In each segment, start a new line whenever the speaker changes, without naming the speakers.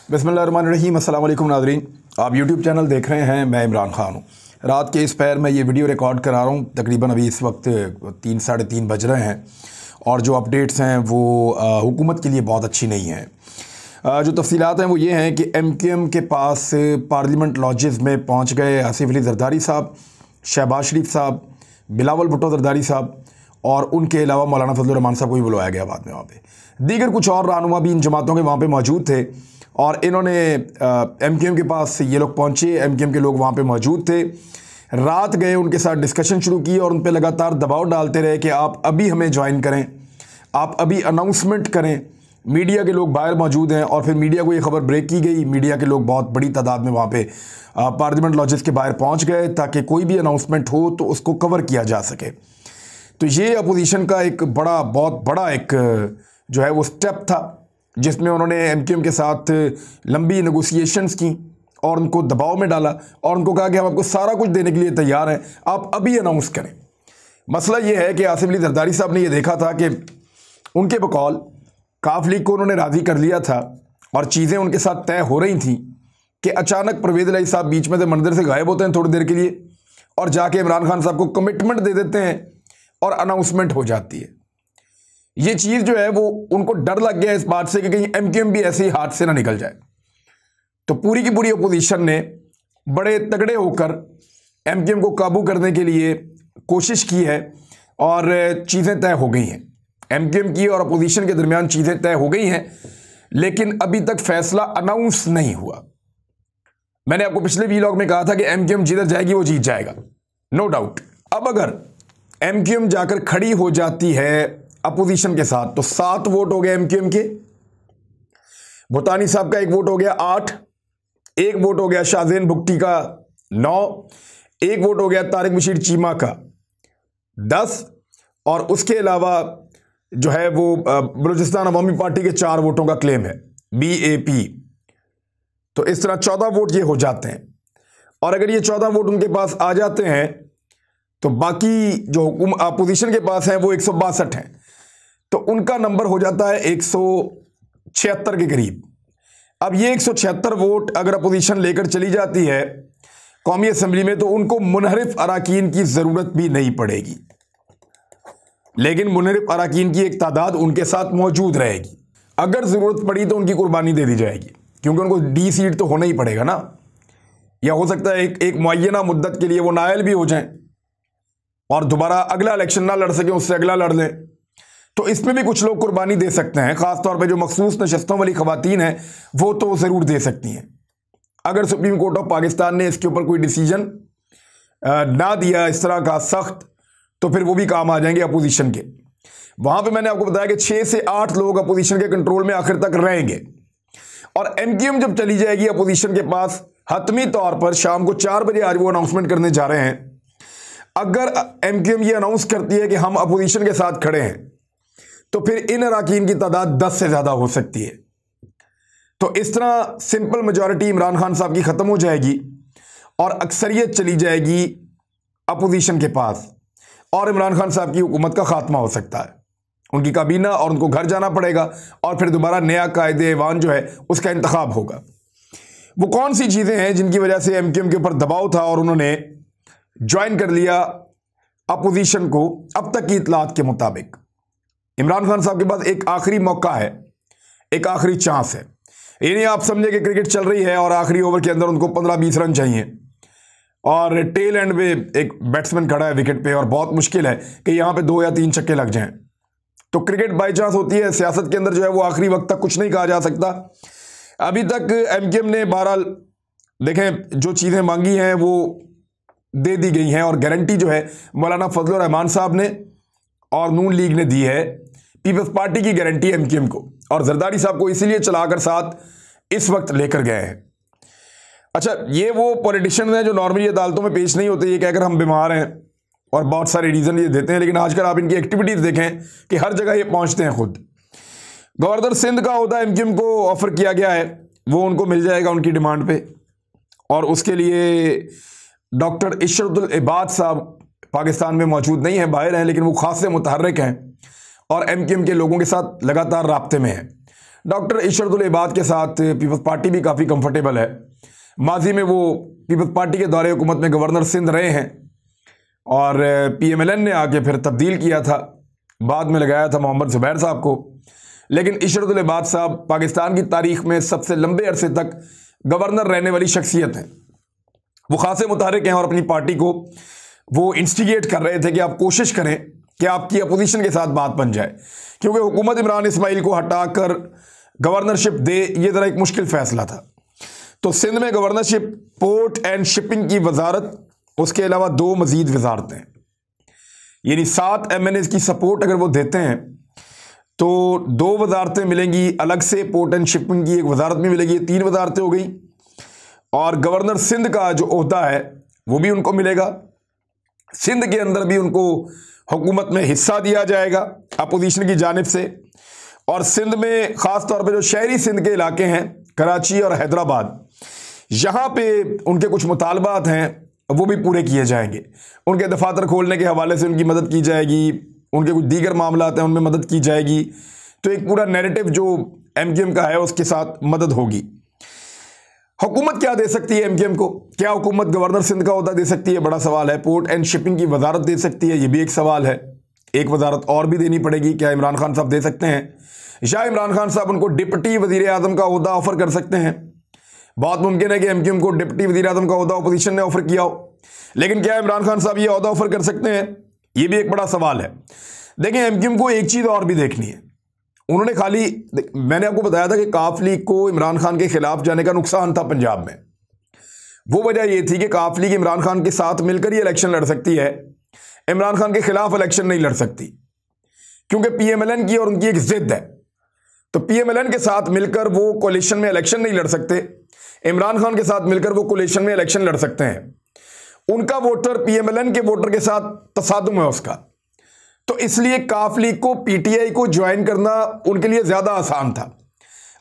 बिस्मिल्लाहिर्रहमानिर्रहीम। अस्सलाम वालेकुम नाज़रीन, आप यूट्यूब चैनल देख रहे हैं। मैं इमरान ख़ान हूँ। रात के इस पैर में ये वीडियो रिकॉर्ड करा रहा हूँ। तकरीबन अभी इस वक्त 3 साढ़े 3 बज रहे हैं और जो अपडेट्स हैं वो हुकूमत के लिए बहुत अच्छी नहीं हैं। जो तफसीलात हैं वो ये हैं कि MQM के पास पार्लियामेंट लॉजेस में पहुँच गए आसिफ अली ज़रदारी साहब, शहबाज शरीफ साहब, बिलावल भुट्टो ज़रदारी साहब और उनके अलावा मौलाना फजलुर रहमान साहब को भी बुलवाया गया बाद में। वहाँ पे दीगर कुछ और रहनुमा भी इन जमातों के वहाँ पे मौजूद थे और इन्होंने MQM के पास ये लोग पहुँचे। MQM के लोग वहाँ पे मौजूद थे, रात गए, उनके साथ डिस्कशन शुरू की और उन पे लगातार दबाव डालते रहे कि आप अभी हमें ज्वाइन करें, आप अभी अनाउंसमेंट करें। मीडिया के लोग बाहर मौजूद हैं और फिर मीडिया को ये खबर ब्रेक की गई। मीडिया के लोग बहुत बड़ी तादाद में वहाँ पे पार्लियामेंट लॉजेस के बाहर पहुँच गए ताकि कोई भी अनाउंसमेंट हो तो उसको कवर किया जा सके। तो ये अपोजिशन का एक बहुत बड़ा एक जो है वो स्टेप था जिसमें उन्होंने MQM के साथ लंबी नेगोशिएशंस की और उनको दबाव में डाला और उनको कहा कि हम आपको सारा कुछ देने के लिए तैयार हैं, आप अभी अनाउंस करें। मसला ये है कि आसिफ अली ज़रदारी साहब ने ये देखा था कि उनके बकौल काफ लीग को उन्होंने राज़ी कर लिया था और चीज़ें उनके साथ तय हो रही थी कि अचानक परवेज़ इलाही साहब बीच में से मंदिर से गायब होते हैं थोड़ी देर के लिए और जाके इमरान खान साहब को कमिटमेंट दे देते हैं और अनाउंसमेंट हो जाती है। ये चीज़ जो है वो उनको डर लग गया इस बात से कि कहीं MQM भी ऐसे ही हाथ से ना निकल जाए। तो पूरी की पूरी अपोजिशन ने बड़े तगड़े होकर MQM को काबू करने के लिए कोशिश की है और चीज़ें तय हो गई हैं। MQM की और अपोजिशन के दरमियान चीज़ें तय हो गई हैं, लेकिन अभी तक फैसला अनाउंस नहीं हुआ। मैंने आपको पिछले व्लॉग में कहा था कि MQM जिधर जाएगी वो जीत जाएगा, नो डाउट। अब अगर MQM जाकर खड़ी हो जाती है अपोजिशन के साथ तो 7 वोट हो गए MQM के, भूटानी साहब का 1 वोट हो गया 8, 1 वोट हो गया शाहजेन भुट्टी का 9, 1 वोट हो गया तारिक बशीर चीमा का 10 और उसके अलावा जो है वो बलूचिस्तान अवामी पार्टी के 4 वोटों का क्लेम है, BAP। तो इस तरह 14 वोट ये हो जाते हैं और अगर ये 14 वोट उनके पास आ जाते हैं तो बाकी जो अपोजिशन के पास है वो 162 हैं, तो उनका नंबर हो जाता है 176 के करीब। अब ये 176 वोट अगर अपोजिशन लेकर चली जाती है कौमी असम्बली में तो उनको मुनहरिफ अराकीन की ज़रूरत भी नहीं पड़ेगी, लेकिन मुनहरिफ अराकीन की एक तादाद उनके साथ मौजूद रहेगी। अगर ज़रूरत पड़ी तो उनकी कुर्बानी दे दी जाएगी क्योंकि उनको D सीट तो होना ही पड़ेगा ना, या हो सकता है एक मुअय्यना मुद्दत के लिए वो नायल भी हो जाएं और दोबारा अगला इलेक्शन ना लड़ सकें, उससे अगला लड़ लें। तो इसमें भी कुछ लोग कुर्बानी दे सकते हैं, ख़ासतौर पे जो मखसूस नशस्तों वाली ख़वातीन हैं वो तो ज़रूर दे सकती हैं। अगर सुप्रीम कोर्ट ऑफ पाकिस्तान ने इसके ऊपर कोई डिसीजन ना दिया इस तरह का सख्त, तो फिर वो भी काम आ जाएंगे अपोजिशन के। वहाँ पे मैंने आपको बताया कि 6 से 8 लोग अपोजिशन के कंट्रोल में आखिर तक रहेंगे और MQM जब चली जाएगी अपोजिशन के पास, हतमी तौर पर शाम को 4 बजे आज वो अनाउंसमेंट करने जा रहे हैं। अगर MQM ये अनाउंस करती है कि हम अपोजिशन के साथ खड़े हैं तो फिर इन अराकीन की तादाद 10 से ज़्यादा हो सकती है। तो इस तरह सिंपल मेजॉरिटी इमरान खान साहब की ख़त्म हो जाएगी और अक्सरियत चली जाएगी अपोजिशन के पास और इमरान खान साहब की हुकूमत का खात्मा हो सकता है, उनकी काबीना, और उनको घर जाना पड़ेगा और फिर दोबारा नया कायदे-ए-वान जो है उसका इंतखाब होगा। वो कौन सी चीज़ें हैं जिनकी वजह से MQM के ऊपर दबाव था और उन्होंने ज्वाइन कर लिया अपोजिशन को? अब तक की इतलात के मुताबिक इमरान खान साहब के पास एक आखिरी मौका है, एक आखिरी चांस है। यानी आप समझे कि क्रिकेट चल रही है और आखिरी ओवर के अंदर उनको 15-20 रन चाहिए और टेल एंड पे एक बैट्समैन खड़ा है विकेट पे और बहुत मुश्किल है कि यहाँ पे 2 या 3 छक्के लग जाएं। तो क्रिकेट बाई चांस होती है, सियासत के अंदर जो है वो आखिरी वक्त तक कुछ नहीं कहा जा सकता। अभी तक MQM ने बहरहाल देखें जो चीज़ें मांगी हैं वो दे दी गई हैं और गारंटी जो है मौलाना फजलुर रहमान साहब ने और नून लीग ने दी है, पीपल्स पार्टी की गारंटी MQM को, और जरदारी साहब को इसीलिए चलाकर साथ इस वक्त लेकर गए हैं। अच्छा, ये वो पॉलिटिशियंस हैं जो नॉर्मली अदालतों में पेश नहीं होते ये कहकर हम बीमार हैं और बहुत सारे रीज़न ये देते हैं, लेकिन आजकल आप इनकी एक्टिविटीज़ देखें कि हर जगह ये पहुंचते हैं खुद। गवर्नर सिंध का होता MQM को ऑफ़र किया गया है, वो उनको मिल जाएगा उनकी डिमांड पे, और उसके लिए डॉक्टर इशरतुल इबाद साहब पाकिस्तान में मौजूद नहीं है, बाहर हैं, लेकिन वो खासे मुतहर्रिक हैं और MQM के लोगों के साथ लगातार राब्ते में हैं। डॉक्टर इशरतुल इबाद के साथ पीपल्स पार्टी भी काफ़ी कंफर्टेबल है। माजी में वो पीपल्स पार्टी के दौरे हुकूमत में गवर्नर सिंध रहे हैं और PMLN ने आके फिर तब्दील किया था, बाद में लगाया था मोहम्मद ज़ुबैर साहब को। लेकिन इशरतुल इबाद साहब पाकिस्तान की तारीख में सबसे लंबे अरसे तक गवर्नर रहने वाली शख्सियत हैं। वो खासे मुतहरिक हैं और अपनी पार्टी को वो इंस्टिगेट कर रहे थे कि आप कोशिश करें कि आपकी अपोजिशन के साथ बात बन जाए, क्योंकि हुकूमत इमरान इस्माइल को हटाकर गवर्नरशिप दे ये ज़रा एक मुश्किल फ़ैसला था। तो सिंध में गवर्नरशिप, पोर्ट एंड शिपिंग की वजारत, उसके अलावा 2 मज़ीद वजारतें, यानी 7 MNAs की सपोर्ट अगर वो देते हैं तो 2 वजारतें मिलेंगी अलग से। पोर्ट एंड शिपिंग की एक वजारत भी मिलेगी, 3 वजारतें हो गई। और गवर्नर सिंध का जो ओहदा है वो भी उनको मिलेगा। सिंध के अंदर भी उनको हुकूमत में हिस्सा दिया जाएगा अपोजिशन की जानिब से। और सिंध में ख़ास तौर पे जो शहरी सिंध के इलाके हैं, कराची और हैदराबाद, यहाँ पे उनके कुछ मुतालबात हैं वो भी पूरे किए जाएंगे। उनके दफातर खोलने के हवाले से उनकी मदद की जाएगी, उनके कुछ दीगर मामलात हैं उनमें मदद की जाएगी। तो एक पूरा नैरेटिव जो MQM का है उसके साथ मदद होगी। हुकूमत क्या दे सकती है MQM को? क्या हुकूमत गवर्नर सिंध का ओहदा दे सकती है? बड़ा सवाल है। पोर्ट एंड शिपिंग की वजारत दे सकती है, ये भी एक सवाल है। एक वजारत और भी देनी पड़ेगी। क्या इमरान खान साहब दे सकते हैं? या इमरान खान साहब उनको डिप्टी वजीर आजम का ओहदा ऑफर कर सकते हैं? बहुत मुमकिन है कि MQM को डिप्टी वजीर आजम का ओहदा अपोजिशन ने ऑफर किया हो, लेकिन क्या इमरान खान साहब ये ओहदा ऑफर कर सकते हैं? ये भी एक बड़ा सवाल है। देखिए, MQM को एक चीज़ और भी देखनी है। उन्होंने खाली, मैंने आपको बताया था कि काफ लीग को इमरान खान के खिलाफ जाने का नुकसान था पंजाब में। वो वजह ये थी कि काफ लीग इमरान खान के साथ मिलकर ही इलेक्शन लड़ सकती है, इमरान खान के खिलाफ इलेक्शन नहीं लड़ सकती, क्योंकि PMLN की और उनकी एक जिद है। तो PMLN के साथ मिलकर वो कोलिशन में इलेक्शन नहीं लड़ सकते, इमरान खान के साथ मिलकर वो कोलिशन में इलेक्शन लड़ सकते हैं। उनका वोटर PMLN के वोटर के साथ तसादुम है उसका। तो इसलिए काफ लीग को PTI को ज्वाइन करना उनके लिए ज्यादा आसान था।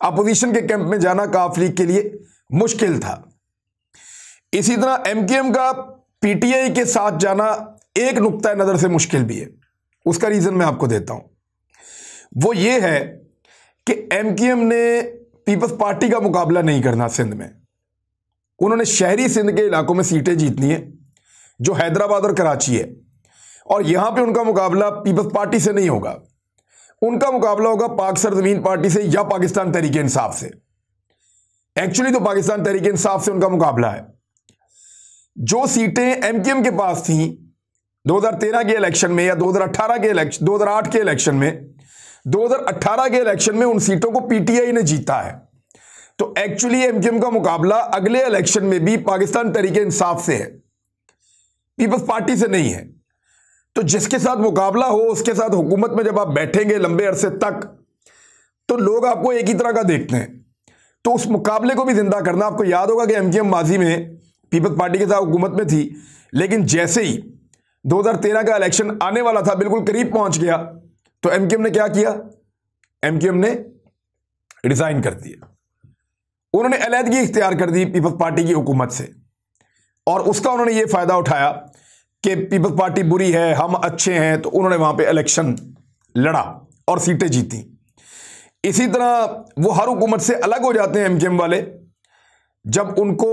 अपोजिशन के कैंप में जाना काफ लीग के लिए मुश्किल था। इसी तरह MQM का PTI के साथ जाना एक नुक्ता नजर से मुश्किल भी है। उसका रीजन मैं आपको देता हूं। वो ये है कि MQM ने पीपल्स पार्टी का मुकाबला नहीं करना सिंध में। उन्होंने शहरी सिंध के इलाकों में सीटें जीतनी है, जो हैदराबाद और कराची है, और यहां पे उनका मुकाबला पीपल्स पार्टी से नहीं होगा। उनका मुकाबला होगा पाक सरजमीन पार्टी से या पाकिस्तान तहरीक इंसाफ से। एक्चुअली तो पाकिस्तान तहरीक इंसाफ से उनका मुकाबला है। जो सीटें MQM के पास थी 2013 के इलेक्शन में या 2018 के इलेक्शन, 2008 के इलेक्शन में, 2018 के इलेक्शन में उन सीटों को PTI ने जीता है। तो एक्चुअली MQM का मुकाबला अगले इलेक्शन में भी पाकिस्तान तहरीक इंसाफ से है, पीपल्स पार्टी से नहीं है। तो जिसके साथ मुकाबला हो उसके साथ हुकूमत में जब आप बैठेंगे लंबे अरसे तक, तो लोग आपको एक ही तरह का देखते हैं। तो उस मुकाबले को भी जिंदा करना। आपको याद होगा कि MQM माजी में पीपल्स पार्टी के साथ हुकूमत में थी, लेकिन जैसे ही 2013 का इलेक्शन आने वाला था, बिल्कुल करीब पहुंच गया, तो MQM ने क्या किया? MQM ने रिजाइन कर दिया। उन्होंने अलहदगी इख्तियार कर दी पीपल्स पार्टी की हुकूमत से, और उसका उन्होंने ये फायदा उठाया कि पीपल्स पार्टी बुरी है, हम अच्छे हैं, तो उन्होंने वहां पे इलेक्शन लड़ा और सीटें जीती। इसी तरह वो हर हुकूमत से अलग हो जाते हैं MQM वाले जब उनको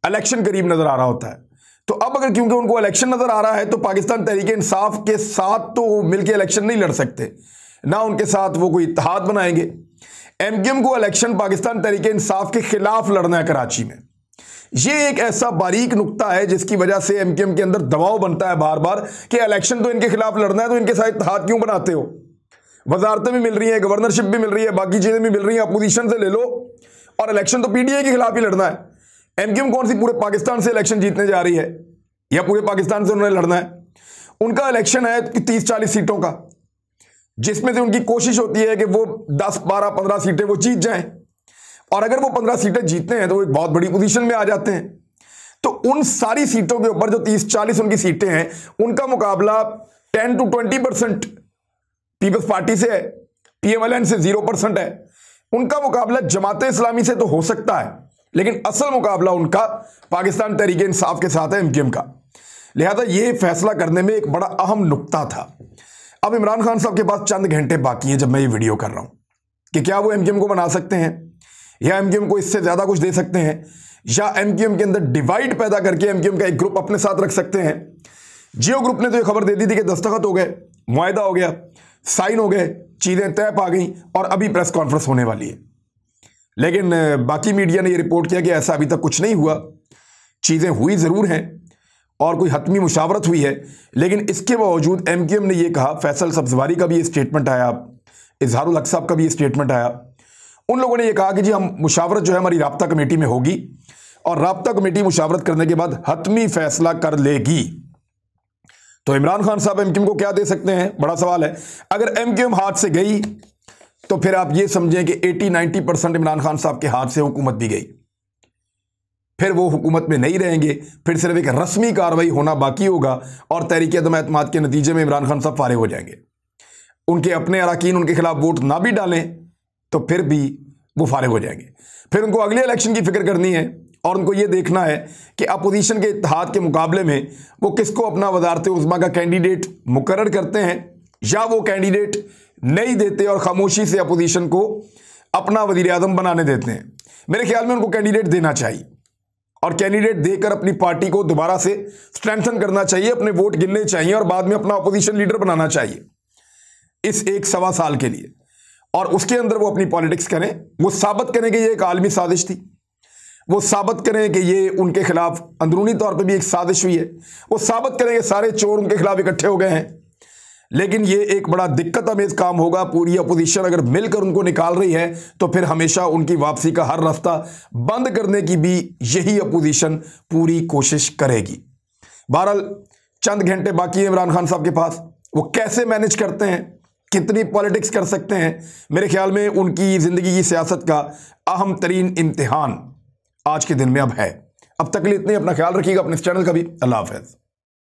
इलेक्शन करीब नजर आ रहा होता है। तो अब अगर क्योंकि उनको इलेक्शन नजर आ रहा है तो पाकिस्तान तहरीक इंसाफ के साथ तो मिलकर इलेक्शन नहीं लड़ सकते, ना उनके साथ वो कोई इत्तेहाद बनाएंगे। MQM को इलेक्शन पाकिस्तान तहरीक इंसाफ के खिलाफ लड़ना है कराची में। ये एक ऐसा बारीक नुक्ता है जिसकी वजह से MQM के अंदर दबाव बनता है बार बार कि इलेक्शन तो इनके खिलाफ लड़ना है, तो इनके साथ इत्तेहाद क्यों बनाते हो? वजारतें भी मिल रही हैं, गवर्नरशिप भी मिल रही है, बाकी चीजें भी मिल रही हैं, अपोजिशन से ले लो, और इलेक्शन तो PTI के खिलाफ ही लड़ना है। MQM कौन सी पूरे पाकिस्तान से इलेक्शन जीतने जा रही है, या पूरे पाकिस्तान से उन्होंने लड़ना है? उनका इलेक्शन है 30-40 सीटों का, जिसमें से उनकी कोशिश होती है कि वो 10, 12, 15 सीटें वो जीत जाएं, और अगर वो 15 सीटें जीतते हैं तो एक बहुत बड़ी पोजीशन में आ जाते हैं। तो उन सारी सीटों के ऊपर जो 30-40 उनकी सीटें हैं, उनका मुकाबला 10 to 20% पीपल्स पार्टी से है, PMLN से 0% है। उनका मुकाबला जमात इस्लामी से तो हो सकता है, लेकिन असल मुकाबला उनका पाकिस्तान तहरीक इंसाफ के साथ है, MQM का। लिहाजा ये फैसला करने में एक बड़ा अहम नुक्ता था। अब इमरान खान साहब के पास चंद घंटे बाकी हैं जब मैं ये वीडियो कर रहा हूं, कि क्या वो एमक्यूएम को बना सकते हैं या एमक्यूएम को इससे ज़्यादा कुछ दे सकते हैं, या एमक्यूएम के अंदर डिवाइड पैदा करके एमक्यूएम का एक ग्रुप अपने साथ रख सकते हैं। जियो ग्रुप ने तो ये खबर दे दी थी कि दस्तखत हो गए, मुआहदा हो गया, साइन हो गए, चीज़ें तय पा गई और अभी प्रेस कॉन्फ्रेंस होने वाली है। लेकिन बाकी मीडिया ने ये रिपोर्ट किया कि ऐसा अभी तक कुछ नहीं हुआ। चीज़ें हुई ज़रूर हैं और कोई हतमी मुशावरत हुई है, लेकिन इसके बावजूद एमक्यूएम ने ये कहा, फैसल सब्जवारी का भी ये स्टेटमेंट आया, इजहारुल हक साहब का भी ये स्टेटमेंट आया, उन लोगों ने ये कहा कि जी हम मुशावरत जो है हमारी राब्ता कमेटी में होगी और राब्ता कमेटी मुशावरत करने के बाद हतमी फैसला कर लेगी। तो इमरान खान साहब एमक्यूएम को क्या दे सकते हैं, बड़ा सवाल है। अगर एमक्यूएम हाथ से गई तो फिर आप ये समझें कि 80-90% इमरान खान साहब के हाथ से हुकूमत भी गई, फिर वो हुकूमत में नहीं रहेंगे, फिर सिर्फ एक रस्मी कार्रवाई होना बाकी होगा और तहरीक अदम एतमाद के नतीजे में इमरान खान साहब फारिग हो जाएंगे। उनके अपने अरकान उनके खिलाफ वोट ना भी डालें तो फिर भी वो फारिग हो जाएंगे। फिर उनको अगले इलेक्शन की फिक्र करनी है और उनको ये देखना है कि अपोजिशन के इत्तेहाद के मुकाबले में वो किसको अपना वज़ारत उज़्मा का कैंडिडेट मुकर्रर करते हैं या वो कैंडिडेट नहीं देते और खामोशी से अपोजिशन को अपना वज़ीर आज़म बनाने देते हैं। मेरे ख्याल में उनको कैंडिडेट देना चाहिए और कैंडिडेट देकर अपनी पार्टी को दोबारा से स्ट्रेंथन करना चाहिए, अपने वोट गिनने चाहिए और बाद में अपना अपोजिशन लीडर बनाना चाहिए इस 1-1.25 साल के लिए, और उसके अंदर वो अपनी पॉलिटिक्स करें। वो साबित करें कि ये एक आलमी साजिश थी, वो साबित करें कि ये उनके खिलाफ अंदरूनी तौर पे भी एक साजिश हुई है, वो साबित करें कि सारे चोर उनके खिलाफ इकट्ठे हो गए हैं। लेकिन ये एक बड़ा दिक्कत अमेज काम होगा। पूरी अपोजिशन अगर मिलकर उनको निकाल रही है तो फिर हमेशा उनकी वापसी का हर रास्ता बंद करने की भी यही अपोजिशन पूरी कोशिश करेगी। बहरहाल चंद घंटे बाकी है इमरान खान साहब के पास, वो कैसे मैनेज करते हैं, कितनी पॉलिटिक्स कर सकते हैं, मेरे ख्याल में उनकी ज़िंदगी की सियासत का अहम तरीन इम्तिहान आज के दिन में अब है। अब तक के लिए इतने, अपना ख्याल रखिएगा, अपने इस चैनल का भी। अल्लाह हाफ़िज़।